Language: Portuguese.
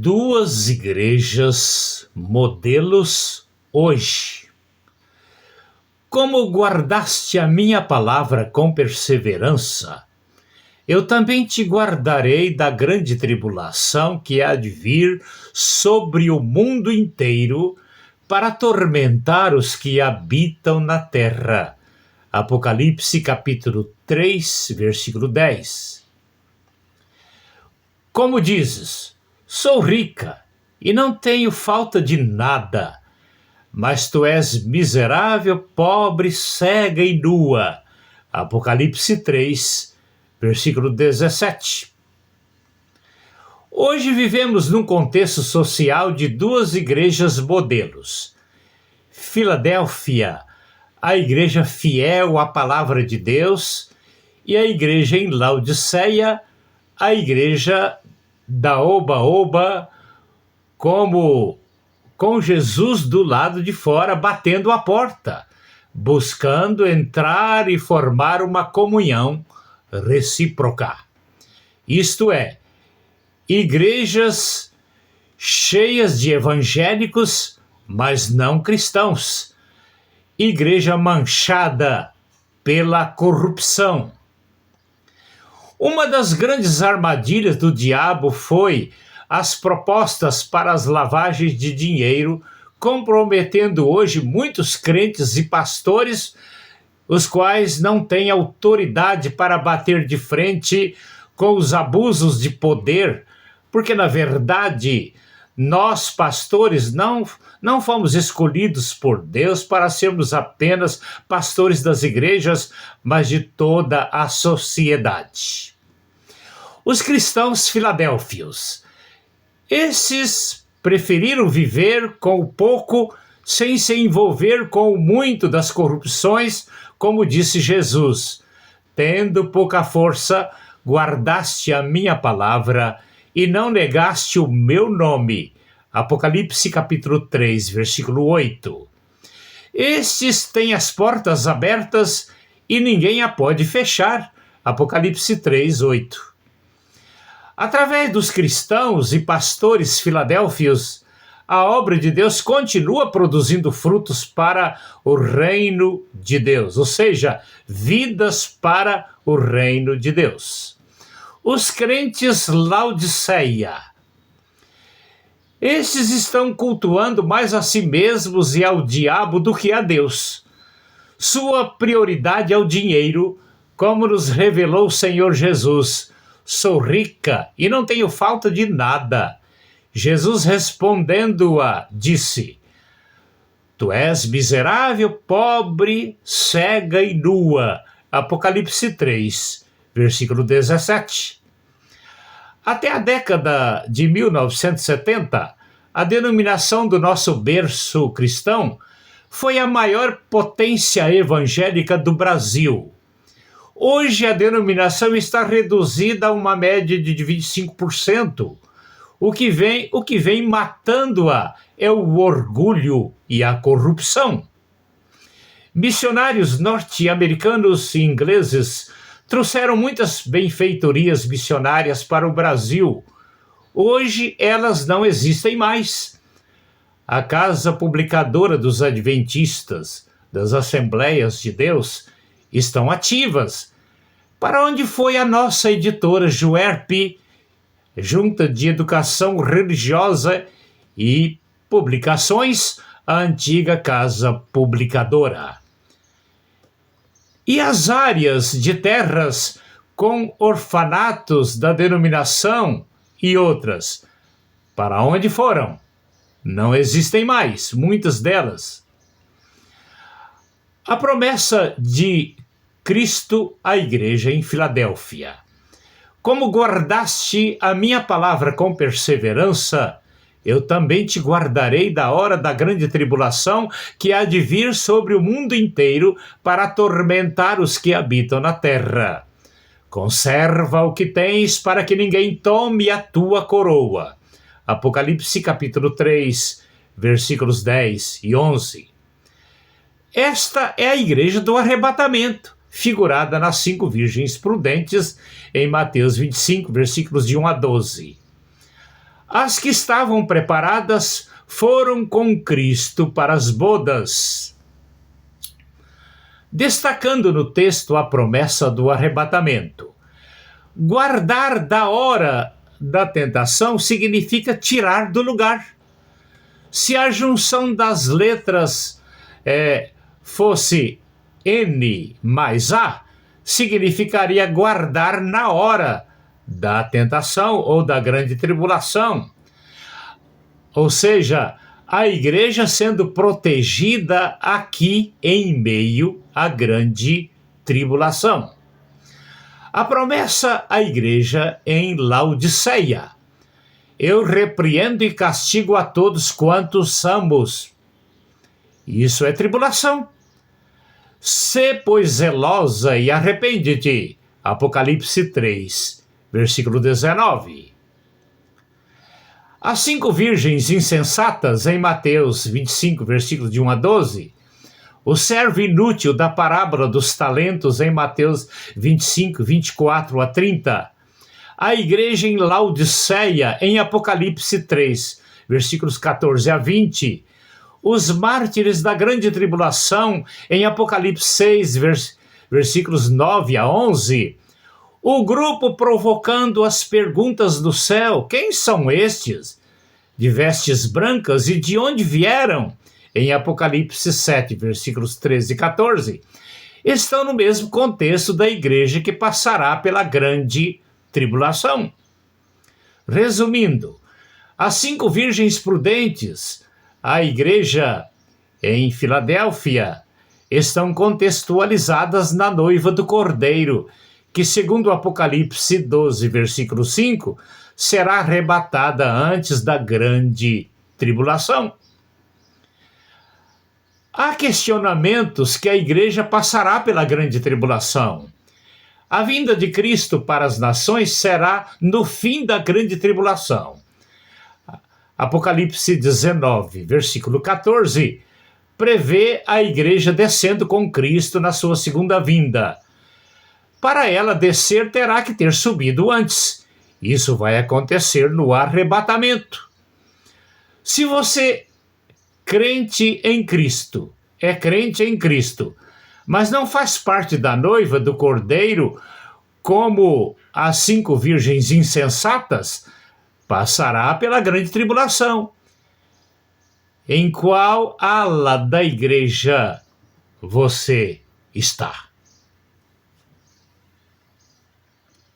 Duas igrejas modelos hoje. Como guardaste a minha palavra com perseverança, eu também te guardarei da grande tribulação que há de vir sobre o mundo inteiro para atormentar os que habitam na terra. Apocalipse capítulo 3, versículo 10. Como dizes, sou rica e não tenho falta de nada, mas tu és miserável, pobre, cega e nua. Apocalipse 3, versículo 17. Hoje vivemos num contexto social de duas igrejas modelos. Filadélfia, a igreja fiel à palavra de Deus, e a igreja em Laodiceia, a igreja da oba-oba, com Jesus do lado de fora batendo a porta, buscando entrar e formar uma comunhão recíproca. Isto é, igrejas cheias de evangélicos, mas não cristãos. Igreja manchada pela corrupção. Uma das grandes armadilhas do diabo foi as propostas para as lavagens de dinheiro, comprometendo hoje muitos crentes e pastores, os quais não têm autoridade para bater de frente com os abusos de poder, porque, na verdade, nós, pastores, não fomos escolhidos por Deus para sermos apenas pastores das igrejas, mas de toda a sociedade. Os cristãos filadélfios, esses preferiram viver com o pouco sem se envolver com o muito das corrupções, como disse Jesus: tendo pouca força, guardaste a minha palavra e não negaste o meu nome. Apocalipse capítulo 3, versículo 8. Estes têm as portas abertas e ninguém a pode fechar. Apocalipse 3, 8. Através dos cristãos e pastores filadélfios, a obra de Deus continua produzindo frutos para o reino de Deus, ou seja, vidas para o reino de Deus. Os crentes Laodiceia, estes estão cultuando mais a si mesmos e ao diabo do que a Deus. Sua prioridade é o dinheiro, como nos revelou o Senhor Jesus. Sou rica e não tenho falta de nada. Jesus respondendo-a, disse: tu és miserável, pobre, cega e nua. Apocalipse 3, versículo 17. Até a década de 1970, a denominação do nosso berço cristão foi a maior potência evangélica do Brasil. Hoje a denominação está reduzida a uma média de 25%. O que vem matando-a é o orgulho e a corrupção. Missionários norte-americanos e ingleses trouxeram muitas benfeitorias missionárias para o Brasil. Hoje elas não existem mais. A Casa Publicadora dos Adventistas, das Assembleias de Deus, estão ativas. Para onde foi a nossa editora Juerp, Junta de Educação Religiosa e Publicações, a antiga Casa Publicadora? E as áreas de terras com orfanatos da denominação e outras, para onde foram? Não existem mais, muitas delas. A promessa de Cristo à igreja em Filadélfia. Como guardaste a minha palavra com perseverança, eu também te guardarei da hora da grande tribulação que há de vir sobre o mundo inteiro para atormentar os que habitam na terra. Conserva o que tens para que ninguém tome a tua coroa. Apocalipse capítulo 3, versículos 10 e 11. Esta é a igreja do arrebatamento, figurada nas 5 virgens prudentes em Mateus 25, versículos de 1 a 12. As que estavam preparadas foram com Cristo para as bodas. Destacando no texto a promessa do arrebatamento. Guardar da hora da tentação significa tirar do lugar. Se a junção das letras fosse N mais A, significaria guardar na hora da tentação ou da grande tribulação. Ou seja, a igreja sendo protegida aqui em meio à grande tribulação. A promessa à igreja em Laodiceia. Eu repreendo e castigo a todos quantos somos. Isso é tribulação. Sê, pois, zelosa e arrepende-te. Apocalipse 3, versículo 19. As 5 virgens insensatas em Mateus 25, versículo de 1 a 12. O servo inútil da parábola dos talentos em Mateus 25, 24 a 30. A igreja em Laodiceia em Apocalipse 3, versículos 14 a 20. Os mártires da grande tribulação em Apocalipse 6, versículos 9 a 11. O grupo provocando as perguntas do céu: quem são estes? De vestes brancas e de onde vieram? Em Apocalipse 7, versículos 13 e 14. Estão no mesmo contexto da igreja que passará pela grande tribulação. Resumindo, as 5 virgens prudentes, a igreja em Filadélfia, estão contextualizadas na noiva do Cordeiro, que, segundo o Apocalipse 12, versículo 5, será arrebatada antes da grande tribulação. Há questionamentos que a igreja passará pela grande tribulação. A vinda de Cristo para as nações será no fim da grande tribulação. Apocalipse 19, versículo 14, prevê a igreja descendo com Cristo na sua segunda vinda. Para ela descer, terá que ter subido antes. Isso vai acontecer no arrebatamento. Se você, crente em Cristo, é crente em Cristo, mas não faz parte da noiva do Cordeiro, como as 5 virgens insensatas, passará pela grande tribulação. Em qual ala da igreja você está?